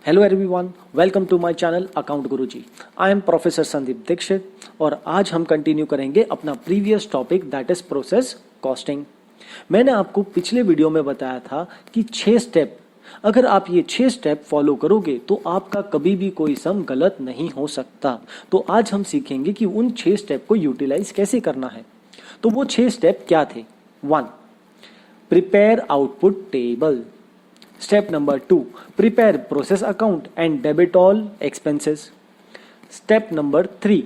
Hello everyone, welcome to my channel account Guruji. I am professor Sandeep Dikshit और आज हम continue करेंगे अपना previous topic that is process costing. मैंने आपको पिछले वीडियो में बताया था कि 6 स्टेप, अगर आप ये 6 स्टेप फॉलो करोगे तो आपका कभी भी कोई सम गलत नहीं हो सकता। तो आज हम सीखेंगे कि उन 6 स्टेप को यूटिलाइज कैसे करना है। तो वो 6 स्टेप क्या थे? 1. Prepare output table. Step number 2. Prepare process account and debit all expenses. Step number 3.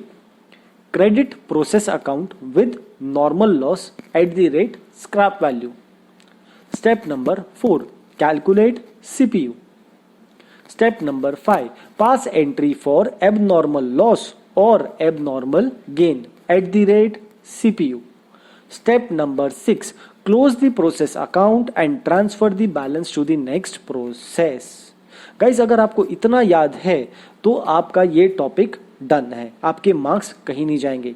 Credit process account with normal loss at the rate scrap value. Step number 4. Calculate CPU. Step number 5. Pass entry for abnormal loss or abnormal gain at the rate CPU. Step number 6. Close the process account and transfer the balance to the next process. Guys, अगर आपको इतना याद है तो आपका ये topic done है, आपके मार्क्स कहीं नहीं जाएंगे।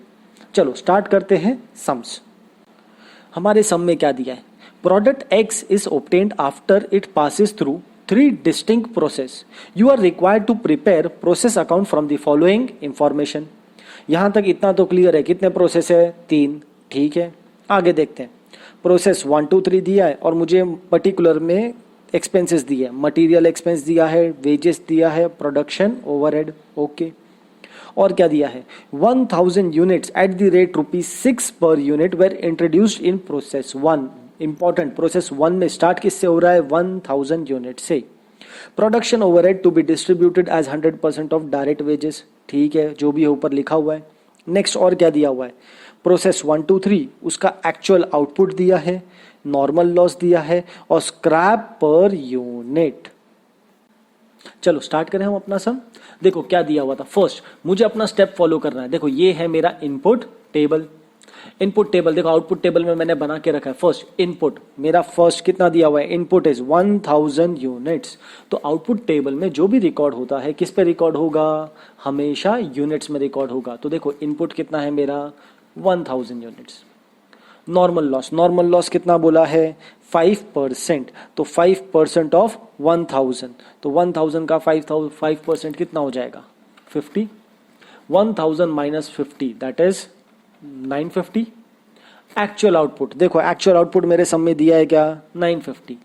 चलो स्टार्ट करते हैं सम्स। हमारे सम में क्या दिया है? Product X is obtained after it passes through 3 distinct process. You are required to prepare process account from the following information. यहां तक इतना तो क्लियर है। कितने प्रोसेस है? 3। ठीक है, आगे देखते हैं। प्रोसेस 1, 2, 3 दिया है और मुझे पर्टिकुलर में एक्सपेंसेस दिया है। मटेरियल एक्सपेंस दिया है, वेजेस दिया है, प्रोडक्शन ओवरहेड। ओके, और क्या दिया है? 1000 यूनिट्स एट द रेट ₹6 पर unit were introduced in process 1। Important, process 1 में स्टार्ट किससे हो रहा है? 1000 यूनिट से। Production overhead to be distributed as 100% of direct wages. ठीक है, जो भी ऊपर लिखा हुआ है। नेक्स्ट और क्या दिया हुआ है? प्रोसेस 1, 2, 3 उसका एक्चुअल आउटपुट दिया है, नॉर्मल लॉस दिया है और स्क्रैप पर यूनिट। चलो स्टार्ट करें हम अपना सम। देखो क्या दिया हुआ था। फर्स्ट मुझे अपना स्टेप फॉलो करना है। देखो ये है मेरा इनपुट टेबल। इनपुट टेबल देखो, आउटपुट टेबल में मैंने बना के रखा है। फर्स्ट इनपुट मेरा फर्स्ट कितना दिया हुआ है? Input is 1000 units. तो आउटपुट टेबल में जो भी रिकॉर्ड होता है किस पे रिकॉर्ड होगा? हमेशा यूनिट्स में रिकॉर्ड होगा। तो देखो इनपुट कितना है मेरा? 1000 यूनिट्स। नॉर्मल लॉस कितना बोला है? 5%। तो 5% ऑफ 1000, तो 1000 का 5% कितना हो जाएगा? 50। 1000 minus 50 that is 950। Actual output देखो, एक्चुअल आउटपुट मेरे सम में दिया है क्या? 950।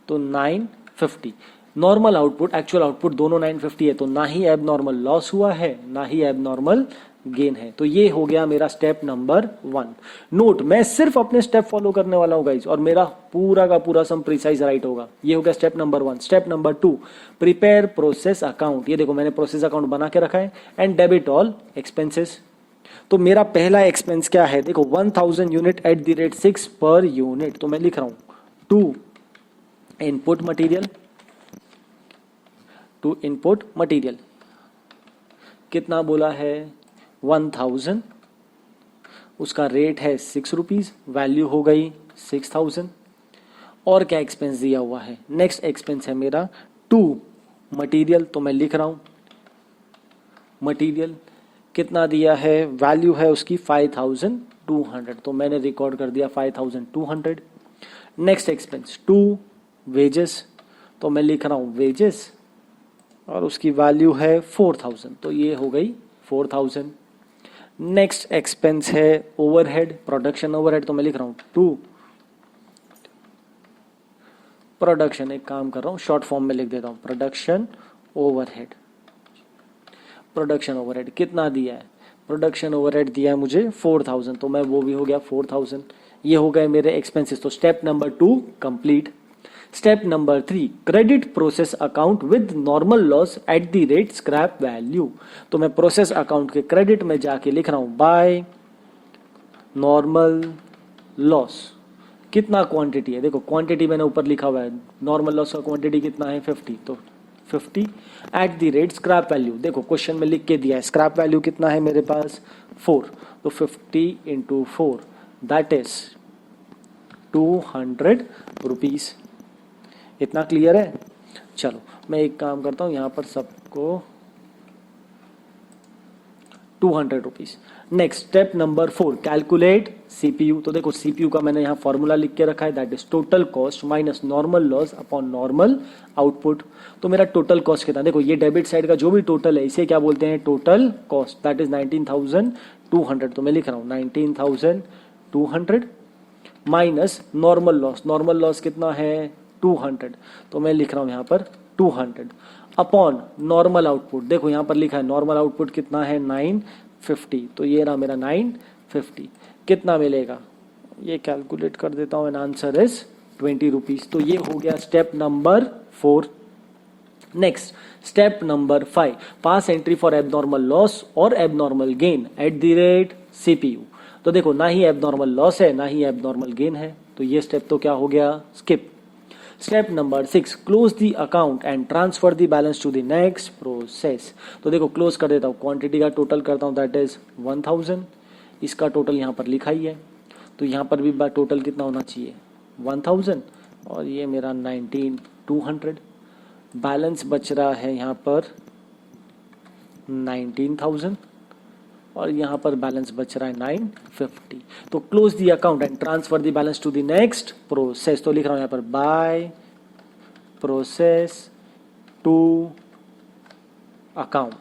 तो 950 नॉर्मल आउटपुट, एक्चुअल आउटपुट दोनों 950 है। तो ना ही एबनॉर्मल लॉस हुआ है ना ही एबनॉर्मल गेन है। तो ये हो गया मेरा स्टेप नंबर 1। नोट, मैं सिर्फ अपने स्टेप फॉलो करने वाला हूं गाइज और मेरा पूरा का पूरा सम प्रिसाइज राइट होगा। ये हो गया step number 1। Step number 2, prepare process account. ये देखो मैंने प्रोसेस अकाउंट बना के रखा है। And debit all expenses. तो मेरा पहला एक्सपेंस क्या है? देखो 1000 यूनिट एट द रेट 6 पर यूनिट। तो मैं लिख रहा हूं to input material. To input material कितना बोला है? 1000। उसका रेट है 6 रुपीज, वैल्यू हो गई 6000। और क्या एक्सपेंस दिया हुआ है? नेक्स्ट एक्सपेंस है मेरा टू मटीरियल। तो मैं लिख रहा हूं मटीरियल कितना दिया है? वैल्यू है उसकी 5200। तो मैंने रिकॉर्ड कर दिया 5200। Next expense to wages. तो मैं लिख रहा हूं वेजेस और उसकी वैल्यू है 4000। तो ये हो गई 4000। नेक्स्ट एक्सपेंस है ओवरहेड, प्रोडक्शन ओवरहेड। तो मैं लिख रहा हूं टू प्रोडक्शन, एक काम कर रहा हूं शॉर्ट फॉर्म में लिख देता हूं, प्रोडक्शन ओवरहेड। प्रोडक्शन ओवरहेड कितना दिया है? प्रोडक्शन ओवरहेड दिया है मुझे 4000। तो मैं वो भी हो गया 4000। ये हो गए मेरे एक्सपेंसेस। तो step number 2 complete. Step number 3, credit process account with normal loss eight the rate scrap value. तो मैं प्रोसेस अकाउंट के क्रेडिट में जाके लिख रहा हूं बाय नॉर्मल लॉस। कितना क्वांटिटी है? देखो क्वांटिटी मैंने ऊपर लिखा हुआ है। नॉर्मल लॉस का क्वांटिटी कितना है? 50। तो 50 eight the rate scrap value. देखो क्वेश्चन में लिख के दिया है स्क्रैप वैल्यू कितना है मेरे पास? 4। तो 50 इंटू 4 दैट इज 200 रुपीज। इतना क्लियर है? चलो मैं एक काम करता हूं, यहां पर सबको ₹200। Next step number 4, calculate CPU. तो देखो सीपीयू का मैंने यहाँ फॉर्मूला लिख के रखा है, that is total cost minus normal loss upon normal output. तो मेरा टोटल कॉस्ट कितना, देखो ये डेबिट साइड का जो भी टोटल है इसे क्या बोलते हैं, टोटल कॉस्ट, दैट इज 19,200। तो मैं लिख रहा हूँ 19,200 minus normal loss, normal loss कितना है 200, तो मैं लिख रहा हूँ यहाँ पर 200 अपॉन नॉर्मल आउटपुट। देखो यहाँ पर लिखा है नॉर्मल आउटपुट कितना है 950, तो ये रहा मेरा 950। कितना मिलेगा, ये कैलकुलेट कर देता हूँ, एंड आंसर इज ₹20। तो ये हो गया step number 4। Next step number 5, pass entry for abnormal loss और abnormal gain at the rate CPU. तो देखो ना ही एबनॉर्मल लॉस है ना ही एबनॉर्मल गेन है, तो ये स्टेप तो क्या हो गया, skip. Step number 6, close the account and transfer the balance to the next process. तो देखो क्लोज कर देता हूँ, क्वांटिटी का टोटल करता हूँ, दैट इज 1000। इसका टोटल यहाँ पर लिखा ही है, तो यहाँ पर भी टोटल कितना होना चाहिए 1000, और ये मेरा 19,200। बैलेंस बच रहा है यहाँ पर 19,000 और यहाँ पर बैलेंस बच रहा है 950। तो close the account and transfer the balance to the next process. तो लिख रहा हूँ यहाँ पर बाय प्रोसेस टू अकाउंट।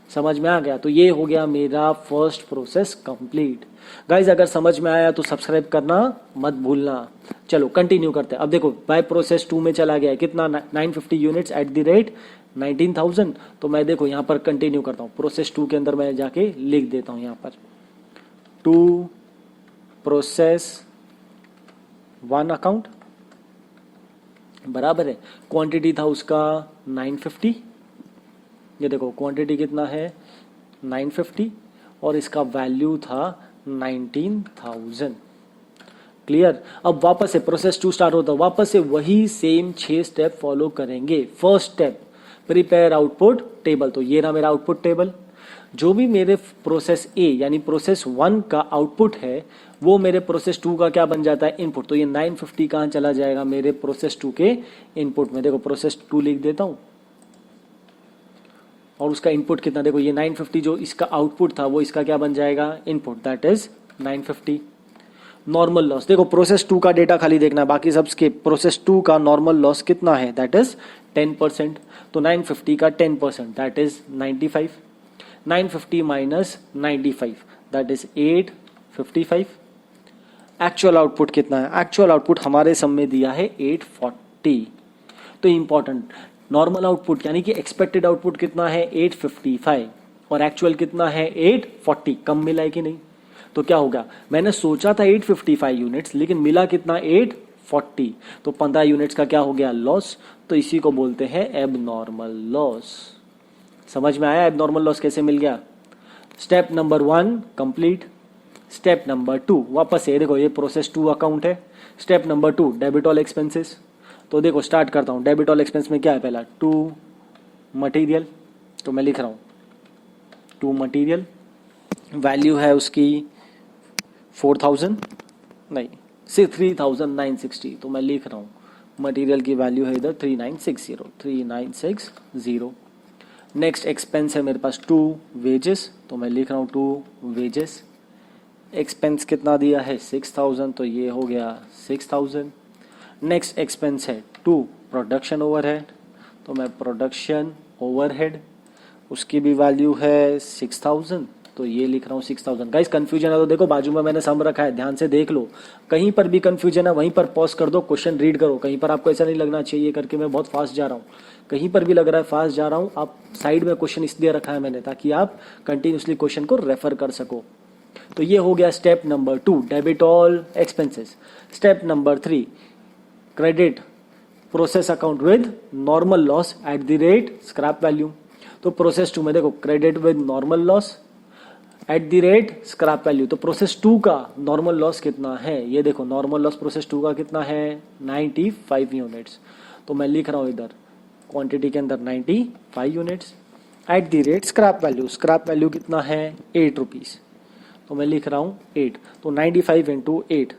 समझ में आ गया, तो ये हो गया मेरा फर्स्ट प्रोसेस कंप्लीट। गाइज अगर समझ में आया तो सब्सक्राइब करना मत भूलना। चलो कंटिन्यू करते हैं। अब देखो बाय प्रोसेस 2 में चला गया है, कितना 950 यूनिट्स एट द रेट 19,000। तो मैं देखो यहाँ पर कंटिन्यू करता हूँ, प्रोसेस 2 के अंदर मैं जाके लिख देता हूँ यहाँ पर 2 प्रोसेस 1 अकाउंट बराबर है, क्वांटिटी था उसका 950। ये देखो क्वांटिटी कितना है 950 और इसका वैल्यू था 19,000। क्लियर। अब वापस से प्रोसेस 2 स्टार्ट होता है, वापस से वही सेम 6 स्टेप फॉलो करेंगे। First step prepare output table. तो ये रहा मेरा आउटपुट टेबल। जो भी मेरे प्रोसेस ए यानी प्रोसेस 1 का आउटपुट है वो मेरे प्रोसेस 2 का क्या बन जाता है, इनपुट। तो ये 950 कहाँ चला जाएगा, मेरे प्रोसेस 2 के इनपुट में। देखो प्रोसेस 2 लिख देता हूं और उसका इनपुट कितना, देखो ये 950 जो इसका आउटपुट था वो इसका क्या बन जाएगा, input, that is 950। Normal loss, देखो प्रोसेस 2 का डेटा खाली देखना है, बाकी सब स्किप। प्रोसेस 2 का नॉर्मल लॉस कितना है, दैट इज 10%। तो 950 का 10% that is 95। 950 minus 95 that is 855। Actual output कितना है, एक्चुअल आउटपुट हमारे सम में दिया है 840। तो इंपॉर्टेंट, नॉर्मल आउटपुट यानी कि एक्सपेक्टेड आउटपुट कितना है 855 और एक्चुअल कितना है 840, कम मिला है कि नहीं। तो क्या होगा, मैंने सोचा था 855 यूनिट्स लेकिन मिला कितना 840, तो 15 यूनिट्स का क्या हो गया लॉस। तो इसी को बोलते हैं एबनॉर्मल लॉस। समझ में आया एबनॉर्मल लॉस कैसे मिल गया। Step number 1 complete. Step number 2 वापस से देखो, ये प्रोसेस 2 अकाउंट है। Step number 2 debit all expenses. तो देखो स्टार्ट करता हूं, डेबिट ऑल एक्सपेंस में क्या है, पहला 2 मटेरियल। तो मैं लिख रहा हूं 2 मटेरियल, वैल्यू है उसकी 4000 नहीं 3960। तो मैं लिख रहा हूं मटेरियल की वैल्यू है इधर 3960। नेक्स्ट एक्सपेंस है मेरे पास 2 वेजेस। तो मैं लिख रहा हूं 2 वेजेस। एक्सपेंस कितना दिया है 6000, तो ये हो गया 6000। नेक्स्ट एक्सपेंस है 2 प्रोडक्शन ओवरहेड। तो मैं प्रोडक्शन ओवरहेड, उसकी भी वैल्यू है 6000, तो ये लिख रहा हूँ 6000। गाइस कंफ्यूजन है तो देखो बाजू में मैंने सम रखा है, ध्यान से देख लो। कहीं पर भी कंफ्यूजन है वहीं पर पॉज कर दो, क्वेश्चन रीड करो। कहीं पर आपको ऐसा नहीं लगना चाहिए करके मैं बहुत फास्ट जा रहा हूँ, कहीं पर भी लग रहा है फास्ट जा रहा हूँ, आप साइड में क्वेश्चन इसलिए रखा है मैंने ताकि आप कंटिन्यूसली क्वेश्चन को रेफर कर सको। तो ये हो गया step number 2 debit all expenses. Step number 3 credit process account with normal loss eight the rate scrap value. तो प्रोसेस 2 में देखो credit with normal loss eight the rate scrap value. तो प्रोसेस 2 का नॉर्मल लॉस कितना है, ये देखो normal loss process 2 का कितना है 95 यूनिट्स। तो मैं लिख रहा हूं इधर क्वांटिटी के अंदर 95 units at the rate scrap value. Scrap value कितना है 8 रुपीज। तो मैं लिख रहा हूं 8, तो 95 इंटू 8,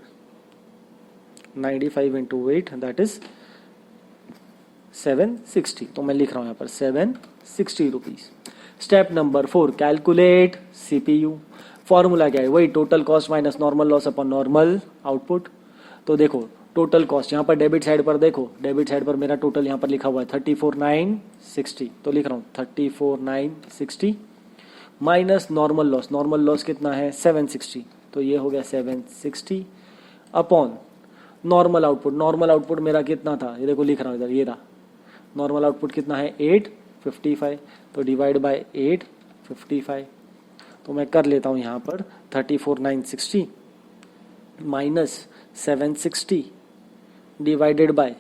95 इंटू 8 दैट इज 760। तो मैं लिख रहा हूं यहाँ पर 760 rupees. Step number 4, calculate CPU. Formula क्या है, वही total cost minus normal loss upon normal output. तो देखो टोटल कॉस्ट यहाँ पर डेबिट साइड पर देखो, डेबिट साइड पर मेरा टोटल यहाँ पर लिखा हुआ है 34,960, तो लिख रहा हूँ 34,960 minus normal loss, normal loss कितना है 760, तो ये हो गया 760 upon normal output. Normal output मेरा कितना था, ये देखो लिख रहा हूँ इधर, ये रहा नॉर्मल आउटपुट कितना है 855, तो डिवाइड बाय 855, तो मैं कर लेता हूँ यहाँ पर 34,960 minus 760 divided by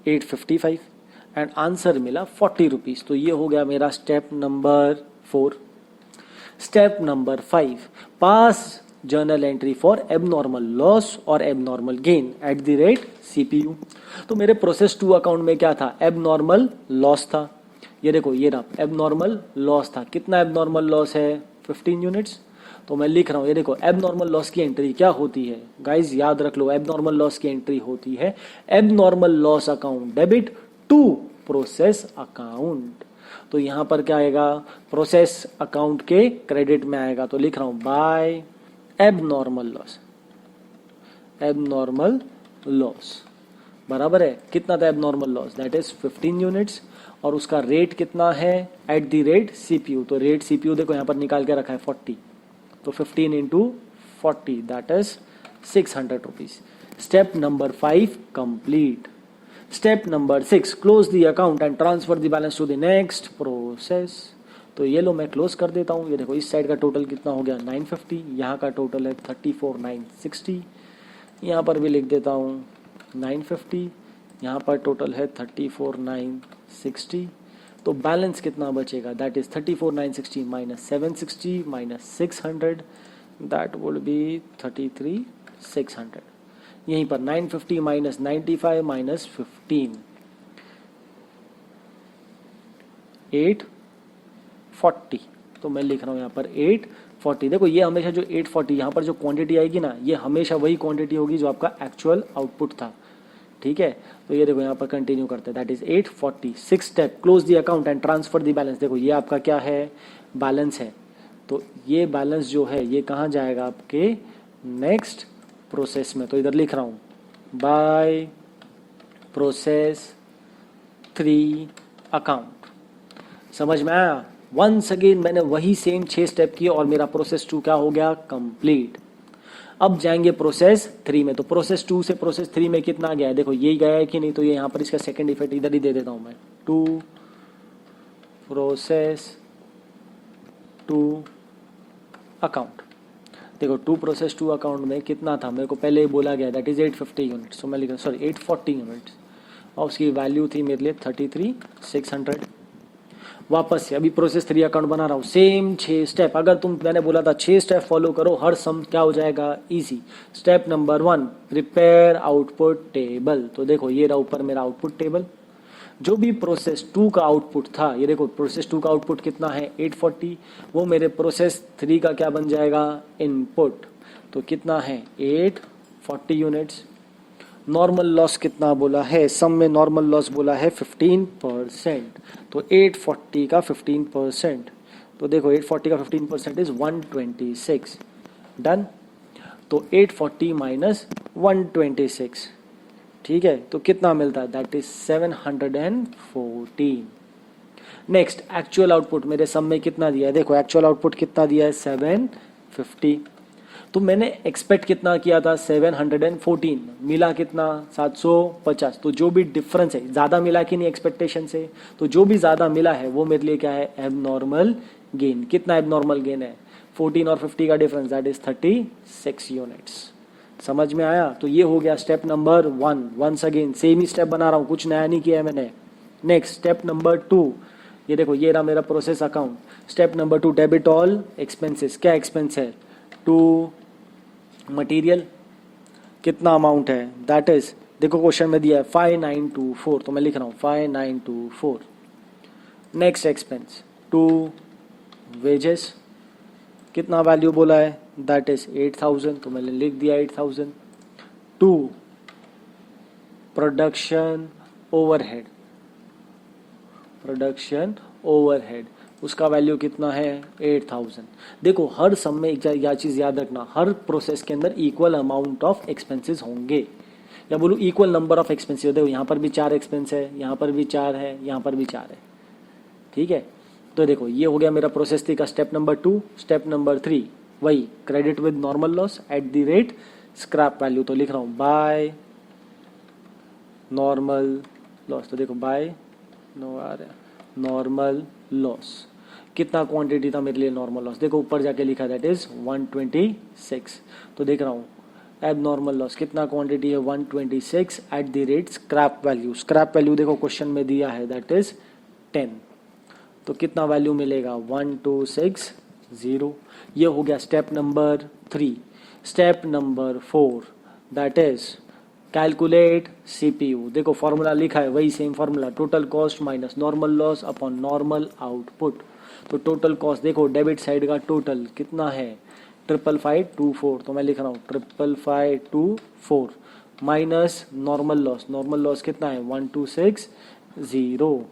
855 and answer मिला 40 रुपीज। तो ये हो गया मेरा step number 4। Step number 5, pass journal entry for abnormal loss और abnormal gain at the rate CPU. तो मेरे प्रोसेस 2 अकाउंट में क्या था, एबनॉर्मल लॉस था, ये देखो ये रहा एबनॉर्मल लॉस था। कितना एबनॉर्मल लॉस है 15 यूनिट्स, तो मैं लिख रहा हूँ ये देखो एबनॉर्मल लॉस की एंट्री क्या होती है गाइज, याद रख लो एबनॉर्मल लॉस की एंट्री होती है abnormal loss account debit to process account. तो यहां पर क्या आएगा, प्रोसेस अकाउंट के क्रेडिट में आएगा, तो लिख रहा हूं by abnormal loss, abnormal loss बराबर है कितना था abnormal loss, that is 15 units, और उसका रेट कितना है एट द रेट सीपीयू। तो रेट सीपीयू देखो यहां पर निकाल के रखा है 40, तो 15 into 40 that is 600 rupees. Step number 5 complete. Step number 6, close the account and transfer the balance to the next process. तो ये लो मैं क्लोज कर देता हूँ, ये देखो इस साइड का टोटल कितना हो गया 950, यहाँ का टोटल है 34,960, यहाँ पर भी लिख देता हूँ 950, यहाँ पर टोटल है 34,960, तो बैलेंस कितना बचेगा that is 34,960 minus 760 minus 600 that would be 33,600। यहीं पर 950 माइनस 95 माइनस 15 840, तो मैं लिख रहा हूं यहाँ पर 840। देखो ये हमेशा जो 840 यहाँ पर जो क्वांटिटी आएगी ना, ये हमेशा वही क्वांटिटी होगी जो आपका एक्चुअल आउटपुट था, ठीक है। तो ये देखो यहाँ पर कंटिन्यू करते हैं, that is 840। 6 step, close the account and transfer the balance. देखो ये आपका क्या है, बैलेंस है, तो ये बैलेंस जो है ये कहाँ जाएगा आपके नेक्स्ट प्रोसेस में। तो इधर लिख रहा हूँ बाय प्रोसेस 3 अकाउंट। समझ में आया, वंस अगेन मैंने वही सेम 6 स्टेप किए और मेरा प्रोसेस 2 क्या हो गया, कंप्लीट। अब जाएंगे प्रोसेस 3 में। तो प्रोसेस 2 से प्रोसेस 3 में कितना गया है, देखो यही गया है कि नहीं, तो ये यहाँ पर इसका सेकंड इफेक्ट इधर ही दे देता हूं मैं, 2 प्रोसेस 2 अकाउंट। देखो 2 प्रोसेस 2 अकाउंट में कितना था, मेरे को पहले ही बोला गया दैट इज 850 यूनिट्स, तो मैं लिख रहा हूँ सॉरी 840 यूनिट्स, और उसकी वैल्यू थी मेरे लिए 33,600। वापस से अभी प्रोसेस 3 अकाउंट बना रहा हूँ, सेम 6 स्टेप। अगर मैंने बोला था 6 स्टेप फॉलो करो, हर सम क्या हो जाएगा, easy. Step number 1, prepare output table. तो देखो ये रहा ऊपर मेरा आउटपुट टेबल, जो भी प्रोसेस 2 का आउटपुट था, ये देखो प्रोसेस 2 का आउटपुट कितना है 840, वो मेरे प्रोसेस 3 का क्या बन जाएगा, इनपुट। तो कितना है 840 यूनिट्स। नॉर्मल लॉस कितना बोला है, सम में नॉर्मल लॉस बोला है 15%, तो 840 का 15%, तो देखो 840 का 15% इज 126, डन। तो 840 माइनस 126, ठीक है, तो कितना मिलता है, that is 714। Next actual output मेरे सम में कितना दिया है, देखो एक्चुअल आउटपुट कितना दिया है 750, तो मैंने एक्सपेक्ट कितना किया था 714, मिला कितना 750। तो जो भी डिफरेंस है, ज्यादा मिला कि नहीं एक्सपेक्टेशन से, तो जो भी ज्यादा मिला है वो मेरे लिए क्या है, एबनॉर्मल गेन। कितना एबनॉर्मल गेन है, 14 और 50 का डिफरेंस, दैट इज 36 यूनिट्स। समझ में आया। तो ये हो गया step number 1। Once again same ही स्टेप बना रहा हूं, कुछ नया नहीं किया है मैंने। नेक्स्ट स्टेप नंबर 2, ये देखो ये रहा मेरा process account. Step number 2, debit all expenses. क्या एक्सपेंस है, टू मटेरियल, कितना अमाउंट है, दैट इज देखो क्वेश्चन में दिया है 5924, तो मैं लिख रहा हूं 5924। नेक्स्ट एक्सपेंस टू वेजेस, कितना वैल्यू बोला है, दैट इज 8000, तो मैंने लिख दिया 8000। To production overhead, production overhead, उसका वैल्यू कितना है 8000। देखो हर सम में एक यह चीज़ याद रखना, हर प्रोसेस के अंदर इक्वल अमाउंट ऑफ एक्सपेंसेस होंगे, या बोलो इक्वल नंबर ऑफ एक्सपेंसेस। देखो यहाँ पर भी 4 एक्सपेंस है, यहाँ पर भी 4 है, यहाँ पर भी 4 है, ठीक है। तो देखो ये हो गया मेरा प्रोसेस थ्री का स्टेप नंबर 2। स्टेप नंबर 3 वही credit with normal loss eight the rate scrap value. तो लिख रहा हूँ बाय नॉर्मल लॉस। तो देखो बाय नॉर्मल लॉस, कितना क्वांटिटी था मेरे लिए नॉर्मल लॉस, देखो ऊपर जाके लिखा दैट इज 126। तो देख रहा हूँ एब नॉर्मल लॉस कितना क्वांटिटी है 126 eight the rate scrap value. Scrap value देखो क्वेश्चन में दिया है दैट इज 10। तो कितना वैल्यू मिलेगा 1260। ये हो गया step number 3। Step number 4 that is calculate CPU. देखो फॉर्मूला लिखा है वही same formula, total cost minus normal loss upon normal output. तो टोटल कॉस्ट देखो डेबिट साइड का टोटल कितना है 55524। तो मैं लिख रहा हूँ 55524 minus normal loss. Normal loss कितना है 1260।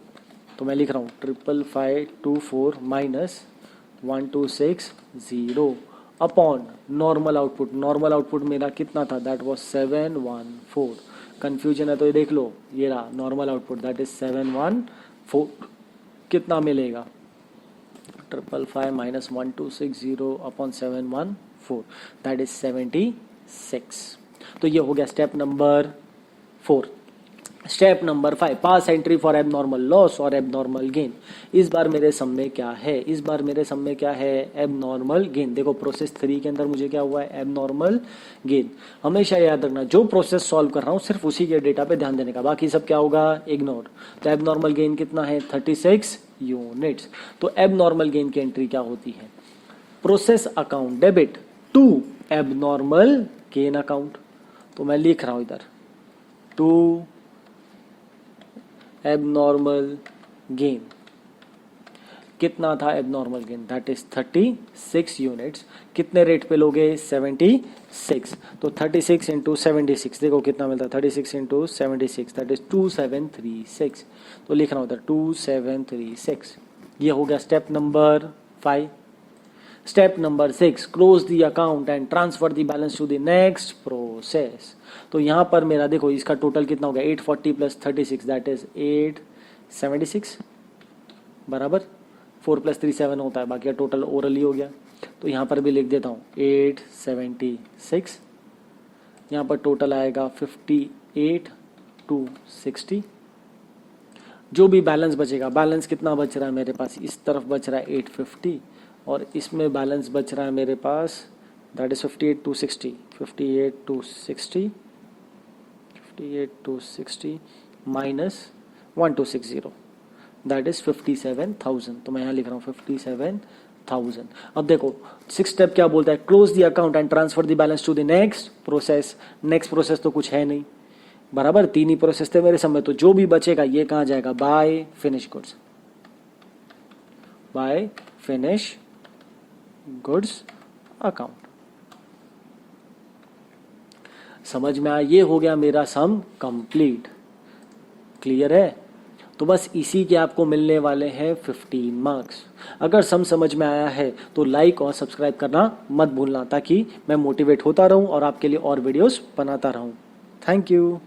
तो मैं लिख रहा हूँ 55524 minus 1260 upon normal output. Normal output मेरा कितना था दैट वाज 714। कंफ्यूजन है तो ये देख लो, ये रहा नॉर्मल आउटपुट दैट इज 714। कितना मिलेगा 555 माइनस 1260 अपॉन 714 दैट इज 76। तो ये हो गया step number 4। Step number 5 pass entry for abnormal loss और एबनॉर्मल गेन। इस बार मेरे सम में क्या है, इस बार मेरे सम में क्या है एबनॉर्मल गेन। देखो प्रोसेस 3 के अंदर मुझे क्या हुआ है एबनॉर्मल गेन। हमेशा याद रखना जो प्रोसेस सॉल्व कर रहा हूँ सिर्फ उसी के डेटा पे ध्यान देने का, बाकी सब क्या होगा इग्नोर। तो एबनॉर्मल गेन कितना है 36 यूनिट्स। तो एबनॉर्मल गेन की एंट्री क्या होती है process account debit to abnormal gain account. तो मैं लिख रहा हूं इधर टू एबनॉर्मल गेन। कितना था abnormal gain that is 36 units. कितने रेट पे लोगे 76। तो 36 इंटू 76 देखो कितना मिलता है 36 इंटू 76 दैट इज 2736। तो लिख रहा हूं उधर 2736। ये हो गया step number 5। Step number 6 close the account and transfer the balance to the next process. तो यहां पर मेरा देखो इसका टोटल कितना हो गया 840 प्लस 36 दैट इज 876 बराबर 4 प्लस 3 7 होता है, बाकी टोटल ओरली हो गया। तो यहाँ पर भी लिख देता हूँ 876। यहाँ पर टोटल आएगा 58,260। जो भी बैलेंस बचेगा, बैलेंस कितना बच रहा है मेरे पास इस तरफ बच रहा है 850 और इसमें बैलेंस बच रहा है मेरे पास that is 58,260। 58,260 minus 1260 that is 57,000। तो मैं यहाँ लिख रहा हूँ 57,000। अब देखो 6 स्टेप क्या बोलता है close the account and transfer the balance to the next process. Next process तो कुछ है नहीं बराबर, 3 ही प्रोसेस थे मेरे समय। तो जो भी बचेगा ये कहाँ जाएगा by finish goods, by finish goods account. समझ में आया, ये हो गया मेरा सम कंप्लीट। क्लियर है? तो बस इसी के आपको मिलने वाले हैं 15 मार्क्स। अगर सम समझ में आया है तो लाइक और सब्सक्राइब करना मत भूलना ताकि मैं मोटिवेट होता रहूं और आपके लिए और वीडियोस बनाता रहूं। Thank you.